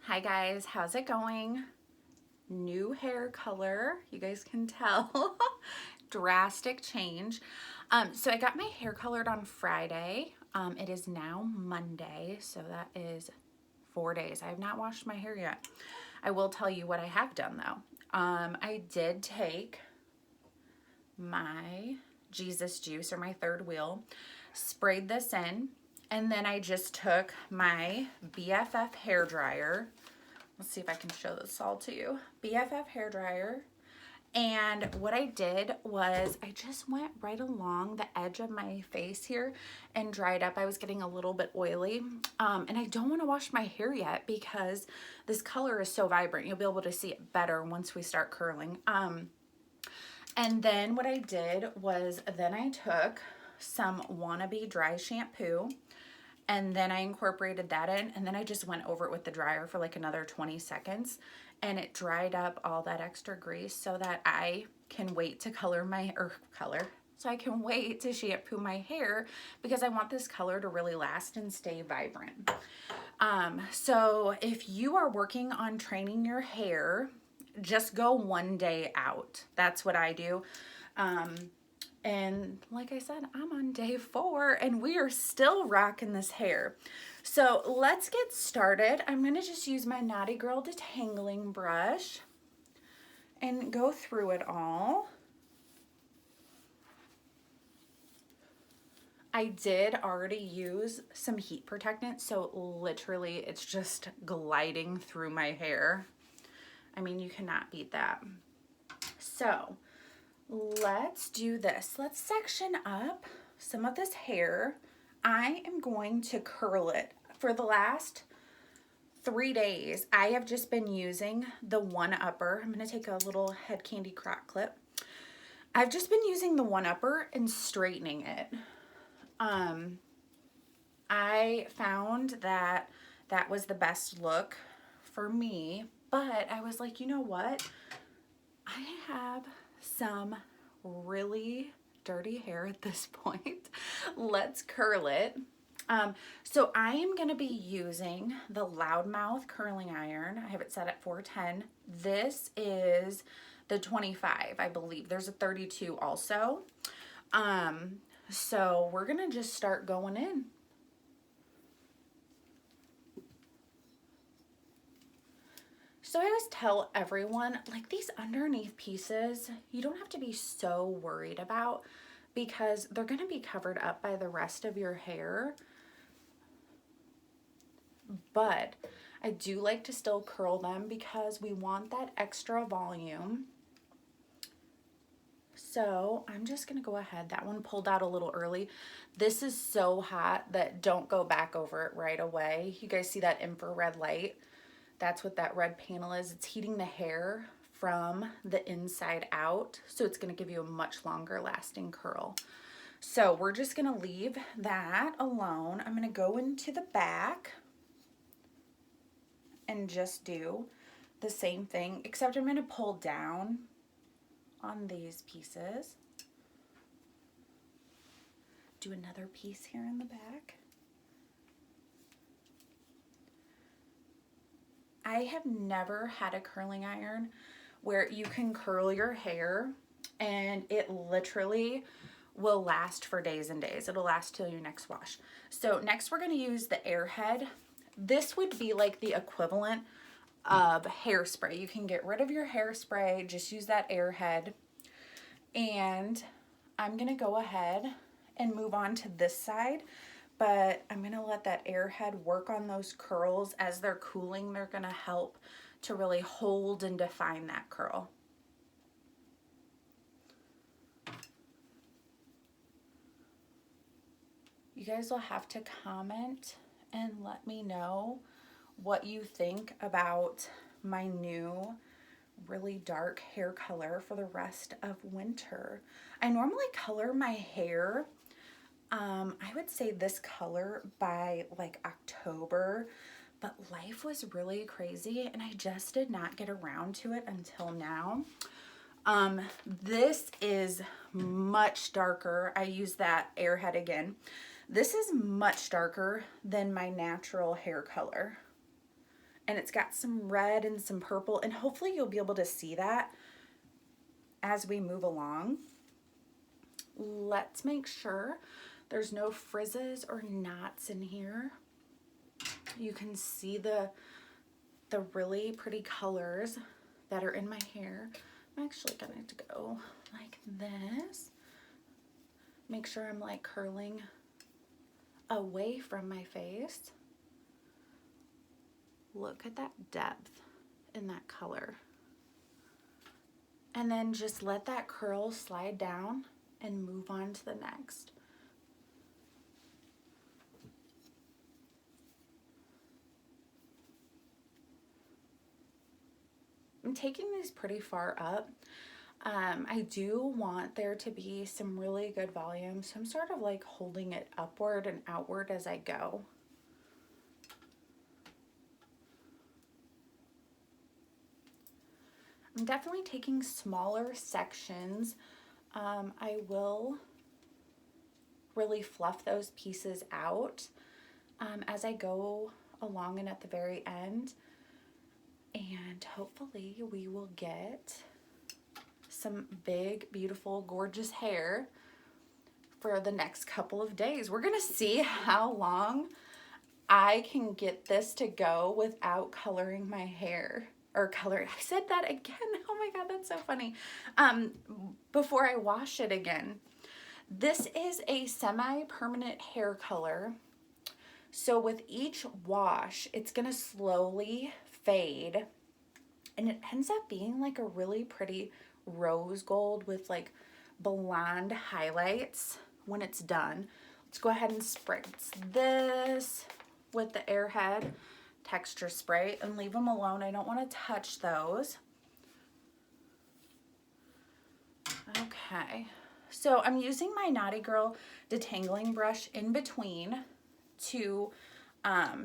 Hi guys, how's it going? New hair color, you guys can tell. Drastic change. So I got my hair colored on Friday. It is now Monday, so that is 4 days. I have not washed my hair yet. I will tell you what I have done though. I did take my Jesus juice, or my third wheel, sprayed this in, and then I just took my BFF hair dryer. Let's see if I can show this all to you. BFF hair dryer. And what I did was I just went right along the edge of my face here and dried up. I was getting a little bit oily. And I don't want to wash my hair yet because this color is so vibrant. You'll be able to see it better once we start curling. And then what I did was then I took some Wannabe dry shampoo, and then I incorporated that in, and then I just went over it with the dryer for like another 20 seconds, and it dried up all that extra grease so that I can wait to so I can wait to shampoo my hair because I want this color to really last and stay vibrant. So if you are working on training your hair, just go one day out. That's what I do. And like I said, I'm on day 4 and we are still rocking this hair. So let's get started. I'm going to just use my Knotty Girl detangling brush and go through it all. I did already use some heat protectant, so literally it's just gliding through my hair. I mean, you cannot beat that. So let's do this. Let's section up some of this hair. I am going to curl it. For the last 3 days, I have just been using the one-upper. I'm going to take a little head candy Croc clip. I've just been using the one-upper and straightening it. I found that that was the best look for me, but I was like, you know what? I have some really dirty hair at this point. Let's curl it. So I am going to be using the Loudmouth curling iron. I have it set at 410. This is the 25, I believe. There's a 32 also. So we're going to just start going in. So I always tell everyone, like, these underneath pieces, you don't have to be so worried about because they're going to be covered up by the rest of your hair. But I do like to still curl them because we want that extra volume. So I'm just going to go ahead. That one pulled out a little early. This is so hot that don't go back over it right away. You guys see that infrared light? That's what that red panel is. It's heating the hair from the inside out, so it's going to give you a much longer lasting curl. So we're just going to leave that alone. I'm going to go into the back and just do the same thing, except I'm going to pull down on these pieces. Do another piece here in the back. I have never had a curling iron where you can curl your hair and it literally will last for days and days. It'll last till your next wash. So next we're going to use the Airhead. This would be like the equivalent of hairspray. You can get rid of your hairspray, just use that Airhead. And I'm going to go ahead and move on to this side. But I'm going to let that Airhead work on those curls. As they're cooling, they're going to help to really hold and define that curl. You guys will have to comment and let me know what you think about my new really dark hair color for the rest of winter. I normally color my hair I would say this color by like October, but life was really crazy and I just did not get around to it until now. This is much darker. I use that Airhead again. This is much darker than my natural hair color. and it's got some red and some purple, and hopefully you'll be able to see that as we move along. Let's make sure there's no frizzes or knots in here. You can see the really pretty colors that are in my hair. I'm actually going to go like this. Make sure I'm like curling away from my face. Look at that depth in that color. And then just let that curl slide down and move on to the next. I'm taking these pretty far up. I do want there to be some really good volume, so I'm sort of like holding it upward and outward as I go. I'm definitely taking smaller sections. I will really fluff those pieces out as I go along and at the very end. And hopefully we will get some big, beautiful, gorgeous hair for the next couple of days. We're gonna see how long I can get this to go without coloring my hair. Or coloring, I said that again. Oh my God, that's so funny. Before I wash it again. This is a semi-permanent hair color. So with each wash, it's gonna slowly fade, and it ends up being like a really pretty rose gold with like blonde highlights when it's done. Let's go ahead and spritz this with the Airhead texture spray and leave them alone. I don't want to touch those. Okay, so I'm using my Knotty Girl detangling brush in between to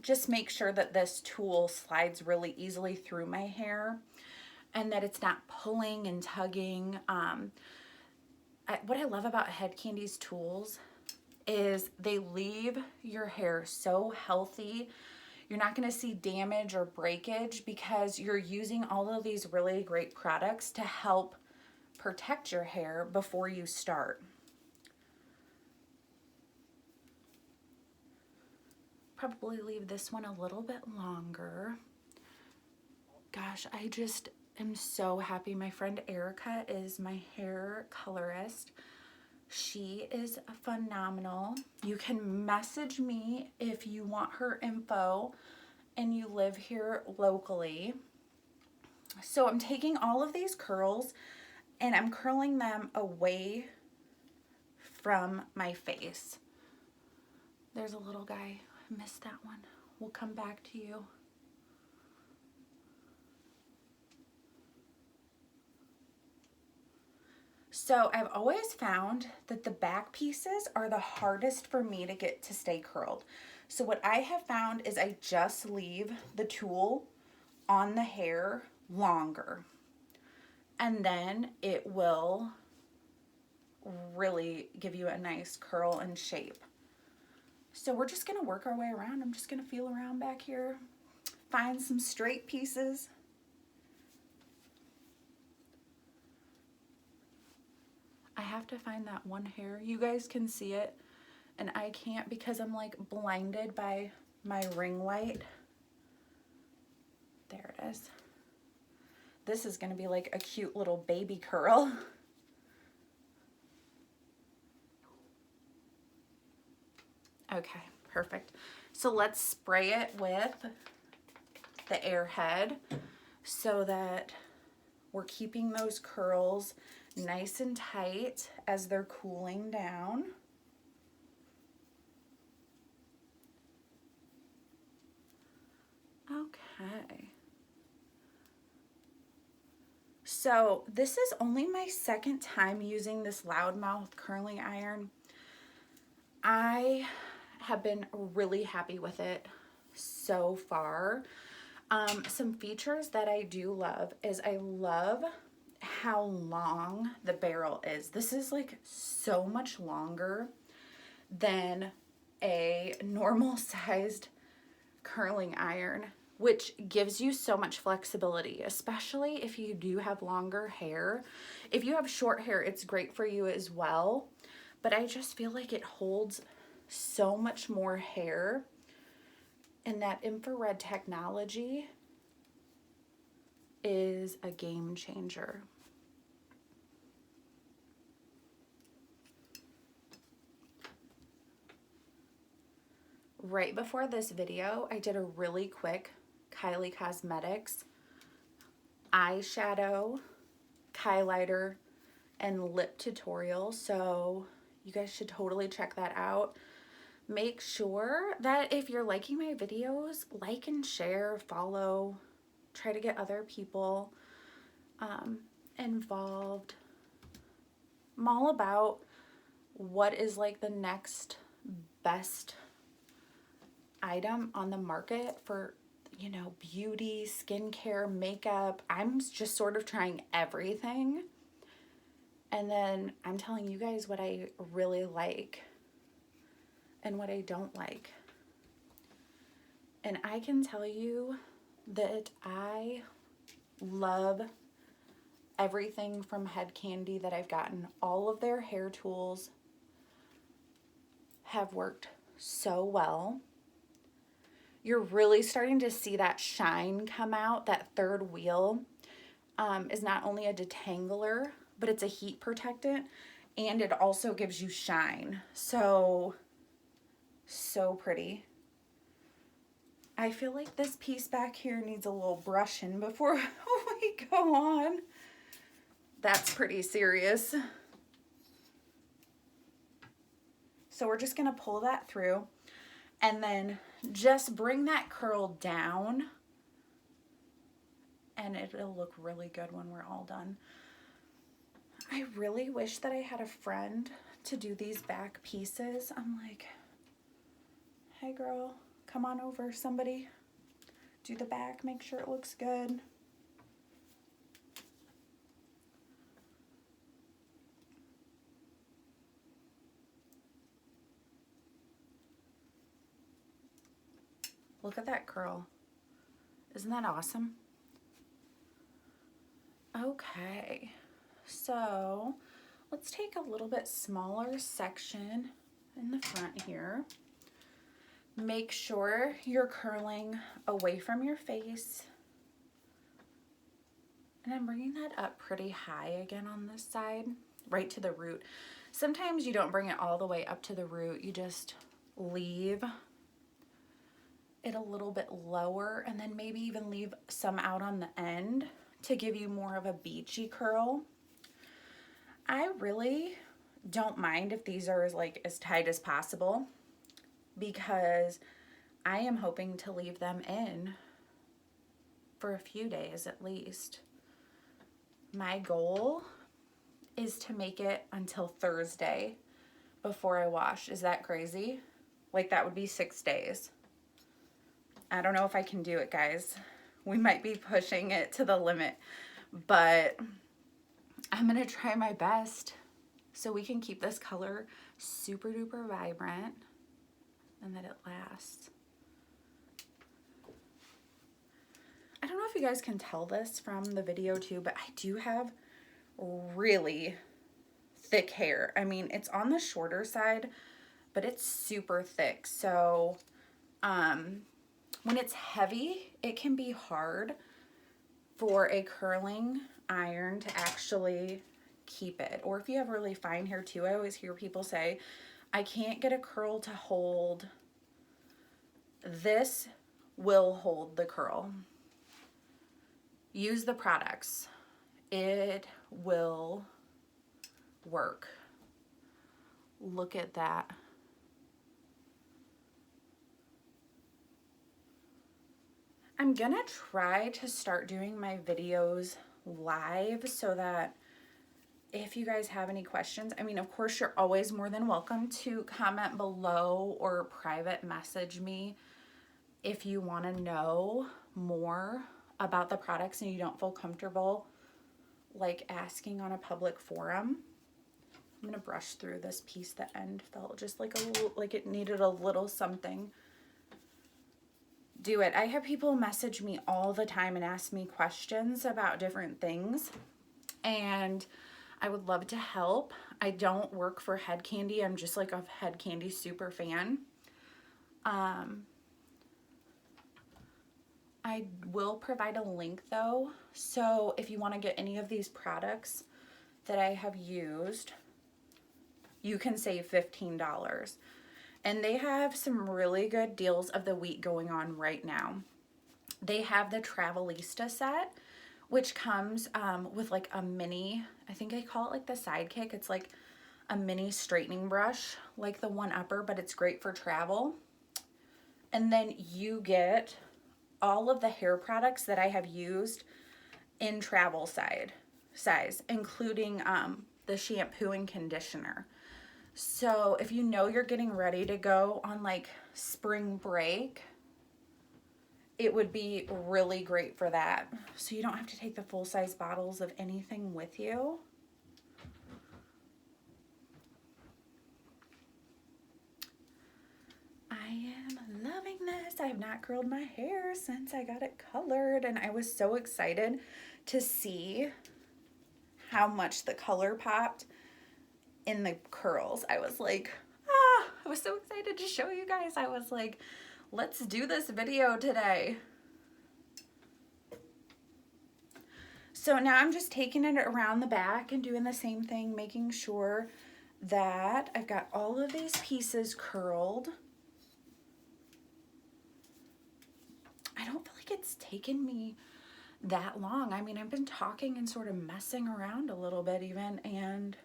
just make sure that this tool slides really easily through my hair and that it's not pulling and tugging. What I love about Head Kandy's tools is they leave your hair so healthy. You're not going to see damage or breakage because you're using all of these really great products to help protect your hair before you start. Probably leave this one a little bit longer. Gosh, I just am so happy. My friend Erica is my hair colorist. She is phenomenal. You can message me if you want her info and you live here locally. So I'm taking all of these curls and I'm curling them away from my face. There's a little guy. I missed that one. We'll come back to you. So I've always found that the back pieces are the hardest for me to get to stay curled. So what I have found is I just leave the tool on the hair longer, and then it will really give you a nice curl and shape. So we're just gonna work our way around. I'm just gonna feel around back here, find some straight pieces. I have to find that one hair. You guys can see it, and I can't because I'm like blinded by my ring light. There it is. This is gonna be like a cute little baby curl. Okay, perfect. So let's spray it with the Airhead so that we're keeping those curls nice and tight as they're cooling down. Okay. So this is only my second time using this loudmouth curling iron. I have been really happy with it so far. Some features that I do love is I love how long the barrel is. This is like so much longer than a normal sized curling iron. which gives you so much flexibility, especially if you do have longer hair. If you have short hair, it's great for you as well, but I just feel like it holds so much more hair, and that infrared technology is a game changer. Right before this video, I did a really quick Kylie Cosmetics eyeshadow, highlighter, and lip tutorial, so you guys should totally check that out. Make sure that if you're liking my videos, like and share, follow, try to get other people involved. I'm all about what is like the next best item on the market for, you know, beauty, skincare, makeup. I'm just sort of trying everything. And then I'm telling you guys what I really like and what I don't like. And I can tell you that I love everything from Head Candy that I've gotten. All of their hair tools have worked so well. You're really starting to see that shine come out. That third wheel is not only a detangler, but it's a heat protectant, and it also gives you shine. So pretty. I feel like this piece back here needs a little brushing before we go on. That's pretty serious. So we're just gonna pull that through and then just bring that curl down, and it'll look really good when we're all done. I really wish that I had a friend to do these back pieces. I'm like, hey girl, come on over, somebody. Do the back, make sure it looks good. Look at that curl. Isn't that awesome? Okay, so let's take a little bit smaller section in the front here. Make sure you're curling away from your face. And I'm bringing that up pretty high again on this side, right to the root. Sometimes you don't bring it all the way up to the root. You just leave it a little bit lower, and then maybe even leave some out on the end to give you more of a beachy curl. I really don't mind if these are like as tight as possible, because I am hoping to leave them in for a few days at least. My goal is to make it until Thursday before I wash. Is that crazy? Like, that would be 6 days. I don't know if I can do it, guys. We might be pushing it to the limit, but I'm gonna try my best so we can keep this color super duper vibrant and that it lasts. I don't know if you guys can tell this from the video too, but I do have really thick hair. I mean, it's on the shorter side, but it's super thick. So when it's heavy, it can be hard for a curling iron to actually keep it. Or if you have really fine hair too, I always hear people say, I can't get a curl to hold. This will hold the curl. Use the products. It will work. Look at that. I'm gonna try to start doing my videos live so that if you guys have any questions, I mean, of course, you're always more than welcome to comment below or private message me if you want to know more about the products and you don't feel comfortable like asking on a public forum. I'm gonna brush through this piece. The end felt just like a little, like it needed a little something. do it. I have people message me all the time and ask me questions about different things, and I would love to help. I don't work for Head Kandy. I'm just like a Head Kandy super fan. I will provide a link though, so if you want to get any of these products that I have used, you can save $15. And they have some really good deals of the week going on right now. They have the Travelista set, which comes with like a mini, I think I call it like the Sidekick. It's like a mini straightening brush, like the 1-upper, but it's great for travel. And then you get all of the hair products that I have used in travel size, including the shampoo and conditioner. So if you know you're getting ready to go on like spring break, it would be really great for that. So you don't have to take the full-size bottles of anything with you. I am loving this. I have not curled my hair since I got it colored, and I was so excited to see how much the color popped in the curls. I was like, I was so excited to show you guys. I was like, let's do this video today. So now I'm just taking it around the back and doing the same thing, making sure that I've got all of these pieces curled. I don't feel like it's taken me that long. I mean, I've been talking and sort of messing around a little bit even, and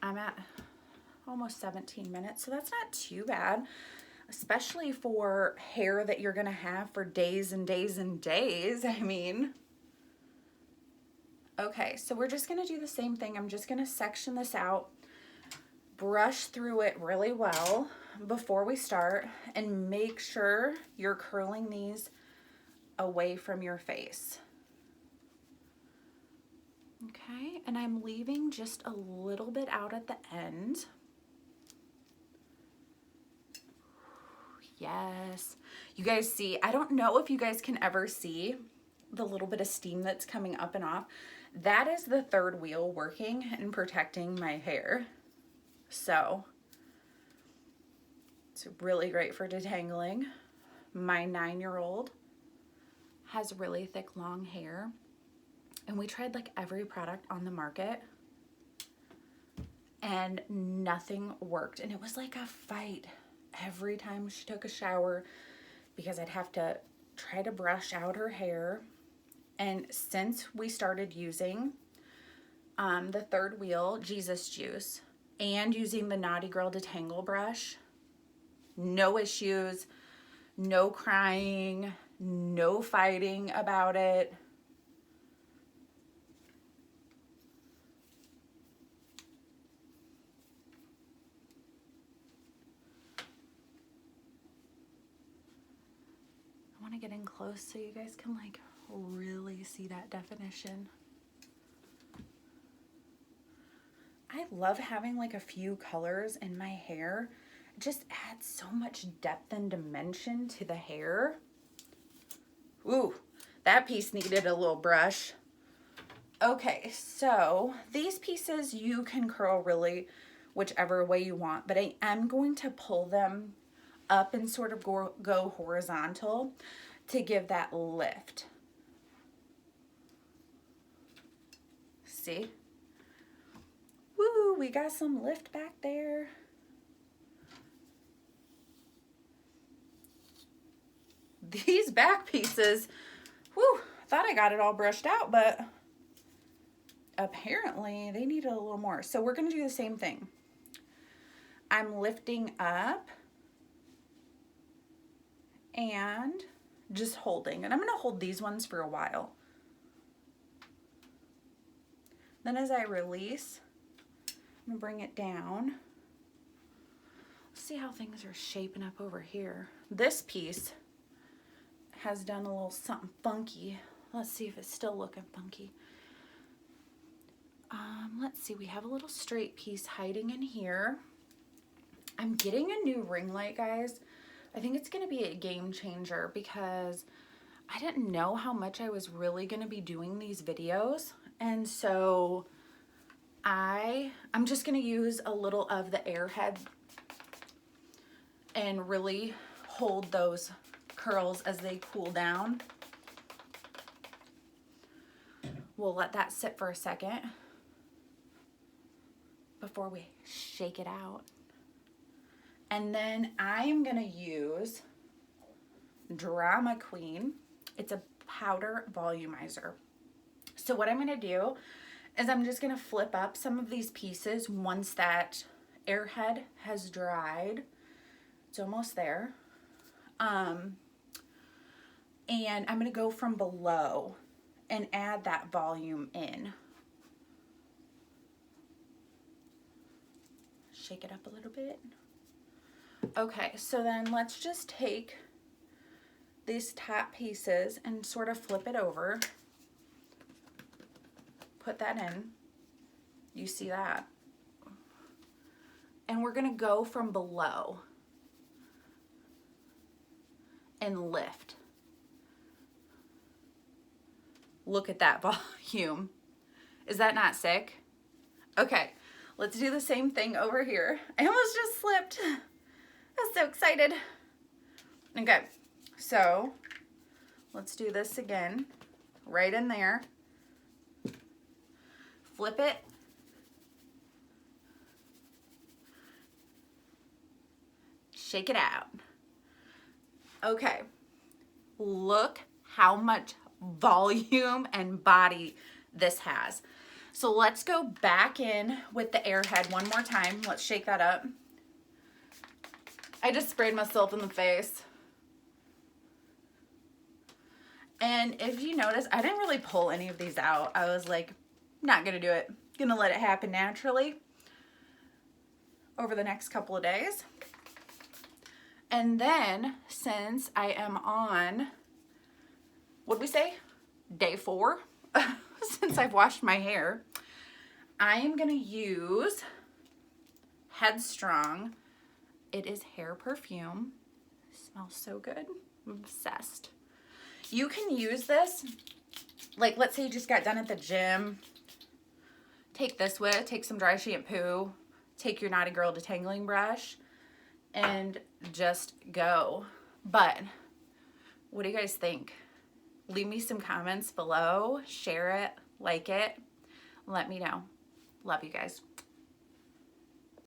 I'm at almost 17 minutes, so that's not too bad, especially for hair that you're gonna have for days and days and days. I mean, okay, so we're just gonna do the same thing. I'm just gonna section this out, brush through it really well before we start, and make sure you're curling these away from your face. Okay, and I'm leaving just a little bit out at the end. Yes, you guys see, I don't know if you guys can ever see the little bit of steam that's coming up and off. That is the third wheel working and protecting my hair. So it's really great for detangling. My 9-year-old has really thick, long hair, and we tried like every product on the market and nothing worked. And it was like a fight every time she took a shower because I'd have to try to brush out her hair. And since we started using the third wheel Jesus Juice and using the Knotty Girl Detangle brush, no issues, no crying, no fighting about it. I want to get in close so you guys can like really see that definition. I love having like a few colors in my hair. It just adds so much depth and dimension to the hair. Ooh, that piece needed a little brush. Okay, so these pieces you can curl really whichever way you want, but I am going to pull them up and sort of go horizontal to give that lift. See? Woo, we got some lift back there. These back pieces, whoo, thought I got it all brushed out, but apparently they needed a little more. So we're gonna do the same thing. I'm lifting up and just holding, and I'm gonna hold these ones for a while. Then as I release, I'm gonna bring it down. Let's see how things are shaping up over here. This piece has done a little something funky. Let's see if it's still looking funky. Let's see, we have a little straight piece hiding in here. I'm getting a new ring light, guys, I think it's going to be a game changer because I didn't know how much I was really going to be doing these videos. And so I'm just going to use a little of the Airhead and really hold those curls as they cool down. We'll let that sit for a second before we shake it out. And then I'm gonna use Drama Queen. It's a powder volumizer. So what I'm gonna do is I'm just gonna flip up some of these pieces once that Airhead has dried. It's almost there. And I'm gonna go from below and add that volume in. Shake it up a little bit. Okay, so then let's just take these top pieces and sort of flip it over. Put that in. You see that? And we're gonna go from below and lift. Look at that volume. Is that not sick? Okay, let's do the same thing over here. I almost just slipped. I was so excited. Okay, so let's do this again. Right in there. Flip it. Shake it out. Okay, look how much volume and body this has. So let's go back in with the Airhead one more time. Let's shake that up. I just sprayed myself in the face. And if you notice, I didn't really pull any of these out. I was like, not gonna do it. Gonna let it happen naturally over the next couple of days. And then, since I am on, what'd we say? Day 4, since I've washed my hair, I am gonna use Headstrong. It is hair perfume. It smells so good. I'm obsessed. You can use this, like let's say you just got done at the gym. Take this with it, take some dry shampoo, take your Knotty Girl detangling brush, and just go. But what do you guys think? Leave me some comments below, share it, like it, let me know. Love you guys.